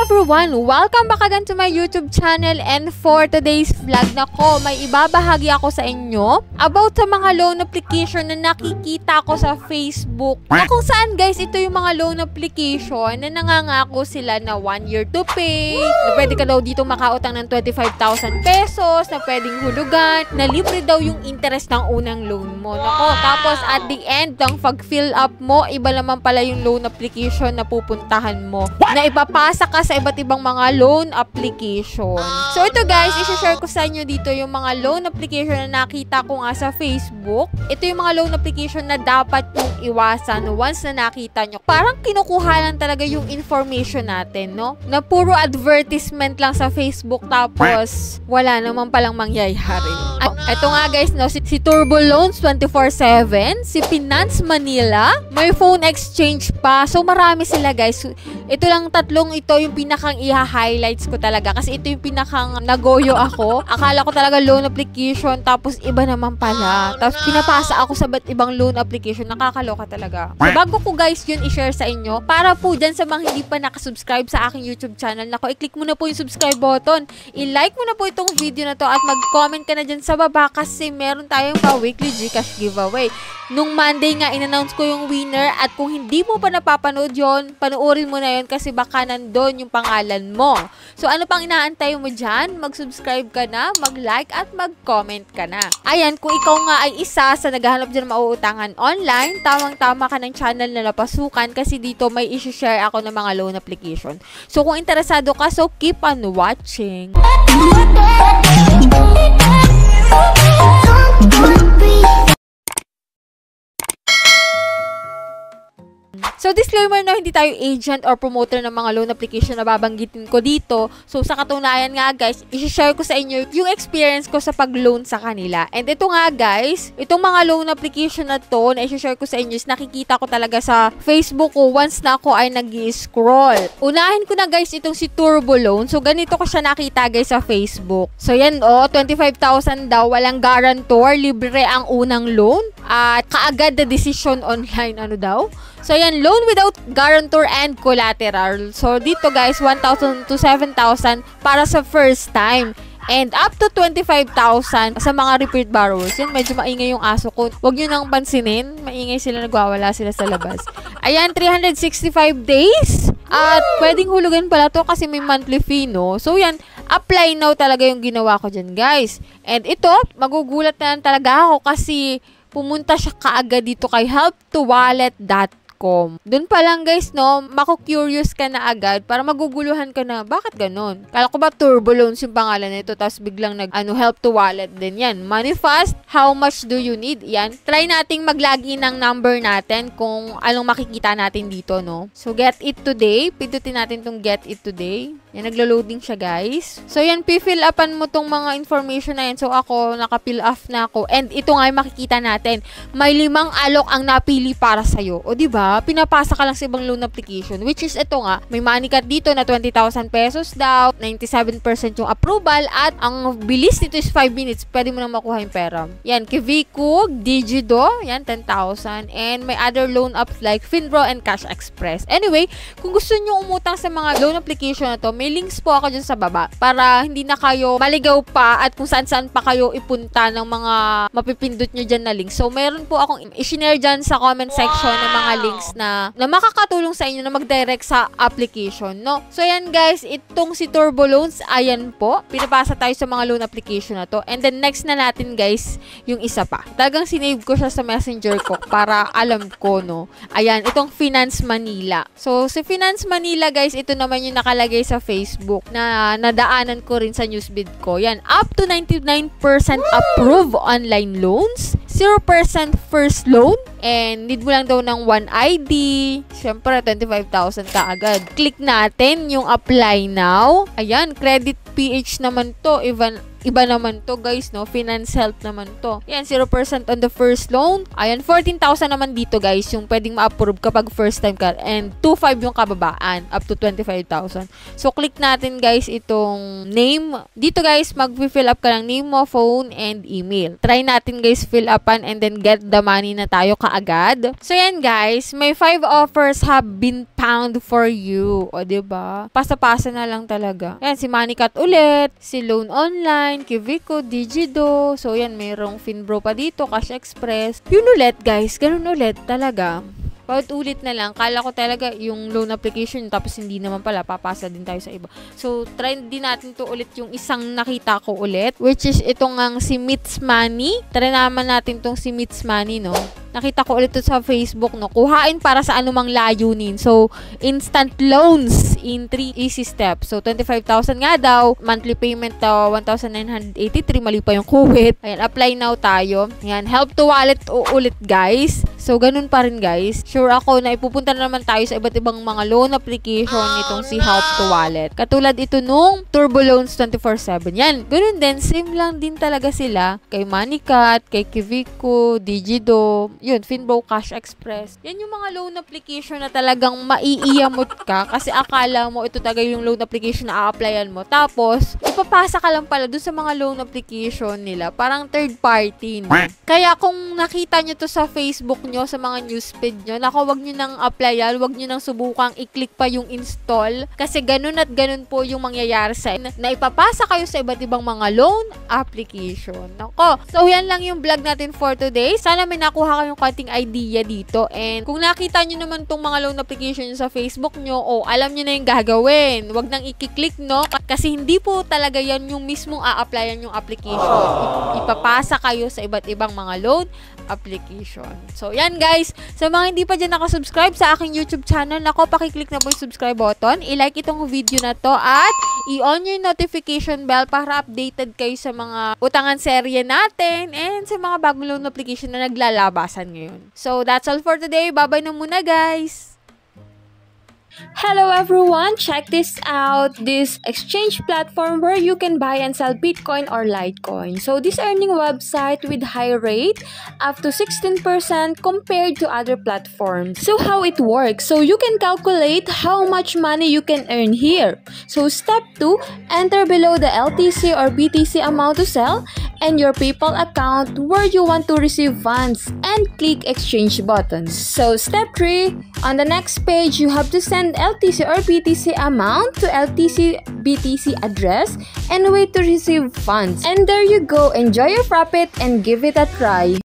everyone! Welcome back again to my YouTube channel, and for today's vlog nako, may ibabahagi ako sa inyo about sa mga loan application na nakikita ko sa Facebook. Na kung saan guys, ito yung mga loan application na nangangako sila na 1 year to pay, na pwede ka daw dito makautang ng 25,000 pesos, na pwedeng hulugan, na libre daw yung interest ng unang loan mo. Nako, tapos at the end, ng pag-fill up mo, iba naman pala yung loan application na pupuntahan mo. Na ipapasa ka sa iba't ibang mga loan application. So ito guys, i-share ko sa inyo dito yung mga loan application na nakita ko nga sa Facebook. Ito yung mga loan application na dapat yung iwasan once na nakita nyo. Parang kinukuha lang talaga yung information natin, no? Na puro advertisement lang sa Facebook, tapos wala naman palang mangyayari. Ito nga guys, no, si Turbo Loans 24/7, si Finance Manila, may phone exchange pa. So marami sila guys. Ito lang tatlong ito yung pinakang i-highlights ko talaga kasi ito yung pinakang nagoyo ako. Akala ko talaga loan application, tapos iba naman pala. Tapos pinapasa ako sa ba't ibang loan application. Nakakaloka talaga. So bago ko guys yun i-share sa inyo, para po dyan sa mga hindi pa nakasubscribe sa aking YouTube channel, nako, i-click mo na po yung subscribe button. I-like mo na po itong video na to at mag-comment ka na dyan sa baba kasi meron tayong pa-weekly Gcash giveaway. Nung Monday nga, in-announce ko yung winner, at kung hindi mo pa napapanood yon, panoorin mo na yon kasi baka nandun yung pangalan mo. So ano pang inaantay mo dyan? Mag-subscribe ka na, mag-like at mag-comment ka na. Ayan, kung ikaw nga ay isa sa naghahanap dyan mauutangan online, tamang-tama ka ng channel na napasukan kasi dito may isi-share ako ng mga loan application. So kung interesado ka, so keep on watching. So disclaimer, no, hindi tayo agent or promoter ng mga loan application na babanggitin ko dito. So sa katunayan nga guys, i-share ko sa inyo yung experience ko sa pag-loan sa kanila. And ito nga guys, itong mga loan application na to na i-share ko sa inyo is nakikita ko talaga sa Facebook ko once na ako ay nag-i-scroll. Unahin ko na guys itong si Turbo Loan. So ganito ko siya nakita guys sa Facebook. So yan 25,000 daw, walang guarantor, libre ang unang loan. At kaagad na decision online, ano daw? So yan, loan without guarantor and collateral. So dito guys, 1,000 to 7,000 para sa first time. And up to 25,000 sa mga repeat borrowers. Yan, medyo maingay yung aso ko. Huwag nyo nang pansinin. Maingay sila, nagwawala sila sa labas. Ayan, 365 days. At pwedeng hulugan pala to kasi may monthly fee, no? So yan, apply now talaga yung ginawa ko dyan, guys. And ito, magugulat na lang talaga ako kasi pumunta siya kaagad dito kay helptowallet.com. Doon pa lang guys, no, mako-curious ka na agad para maguguluhan ka na, bakit ganun? Kala ko ba Turbo Loans yung pangalan nito, tapos biglang help to wallet din yan. Money fast, how much do you need? Yan. Try nating mag-login ng number natin kung anong makikita natin dito, no? So, get it today. Pindutin natin tong get it today. Yan, naglo-loading siya guys. So, yan, fill upan mo tong mga information na yan. So, ako, naka-fill off na ako. And ito nga yung makikita natin. May 5 alok ang napili para sa'yo. O, diba? Pinapasa ka lang sa ibang loan application, which is ito nga, may money cut dito na 20,000 pesos daw, 97% yung approval, at ang bilis nito is 5 minutes, pwede mo na makuha yung pera. Yan, Kiviku, Digido, yan, 10,000, and may other loan apps like Finbro and Cash Express. Anyway, kung gusto nyo umutang sa mga loan application na to, may links po ako dyan sa baba, para hindi na kayo maligaw pa at kung saan-saan pa kayo ipunta ng mga mapipindot nyo dyan na links. So, meron po akong i-share dyan sa comment section ng mga links na makakatulong sa inyo na mag-direct sa application, no? So, yan guys, itong si Turbo Loans, ayan po, pinapasa tayo sa mga loan application na to. And then, next na natin guys, yung isa pa. Talagang sinave ko siya sa messenger ko para alam ko, no? Ayan, itong Finance Manila. So, si Finance Manila guys, ito naman yung nakalagay sa Facebook na nadaanan ko rin sa newsfeed ko. Yan, up to 99% approve online loans, 0% first loan, and need mo lang daw ng 1 ID. Siyempre, 25,000 ka agad. Click natin yung apply now. Ayan, credit PH naman to. iba naman to guys, no? Finance help naman to. Yan, 0% on the first loan. Ayan, 14,000 naman dito guys, yung pwedeng ma-approve kapag first time ka. And 2.5 yung kababaan, up to 25,000. So, click natin guys itong name. Dito guys, mag-fill up ka ng name mo, phone, and email. Try natin guys fill upan and then get the money na tayo kaagad. So, yan guys, may 5 offers have been found for you. O, diba? Pasa-pasa na lang talaga. Yan, si Moneycat ulit, si Loan Online, Kivico, Digido. So, yan, mayroong Finbro pa dito, Cash Express. Yun ulit, guys. Ganun ulit talaga. Paulit-ulit na lang. Kala ko talaga yung loan application tapos hindi naman pala. Papasa din tayo sa iba. So, try din natin to ulit yung isang nakita ko ulit. Which is itong ang si Mits Money. Try naman natin tong si Mits Money, no? Nakita ko ulit to sa Facebook, no? Kuhain para sa anumang layunin. So, instant loans in 3 easy steps. So, 25,000 nga daw. Monthly payment daw, 1,983. Mali pa yung kuwit. Ayan, apply now tayo. Ayan, help to wallet ulit, guys. So, ganun pa rin, guys. Sure ako na ipupunta na naman tayo sa iba't ibang mga loan application itong si Help to Wallet. Katulad ito nung Turbo Loans 24/7. Yan, ganun din. Same lang din talaga sila. Kay Moneycat, kay Kivico, Digido, yun, Finbro, Cash Express. Yan yung mga loan application na talagang maiiyamot ka kasi akala mo ito talaga yung loan application na a-applyan mo. Tapos, ipapasa ka lang pala dun sa mga loan application nila. Parang third party. No? Kaya kung nakita nyo to sa Facebook nyo, sa mga newsfeed nyo, nako, wag nyo nang applyan, wag nyo nang subukang i-click pa yung install. Kasi ganun at ganun po yung mangyayari sa na ipapasa kayo sa iba't ibang mga loan application. Nako. So, yan lang yung vlog natin for today. Sana may nakuha kayong konting idea dito. And kung nakita nyo naman tong mga loan application sa Facebook nyo, alam nyo na yung gagawin. Wag nang i-click, no? Kasi hindi po talaga yan yung mismong a-applyan yung application. Ipapasa kayo sa iba't ibang mga loan application. So, yan guys. Sa mga hindi pa dyan nakasubscribe sa aking YouTube channel, nako, pakiclick na po yung subscribe button. I-like itong video na to at i-on yung notification bell para updated kayo sa mga utangan serye natin and sa mga bagong loan application na naglalabasan ngayon. So, that's all for today. Bye-bye na muna, guys! Hello everyone, check this out, this exchange platform where you can buy and sell Bitcoin or Litecoin. So this earning website with high rate up to 16% compared to other platforms. So how it works? So you can calculate how much money you can earn here. So step 2, enter below the LTC or BTC amount to sell and your PayPal account where you want to receive funds and click exchange button. So step 3, on the next page you have to send LTC or BTC amount to LTC BTC address and wait to receive funds. And there you go, enjoy your profit and give it a try.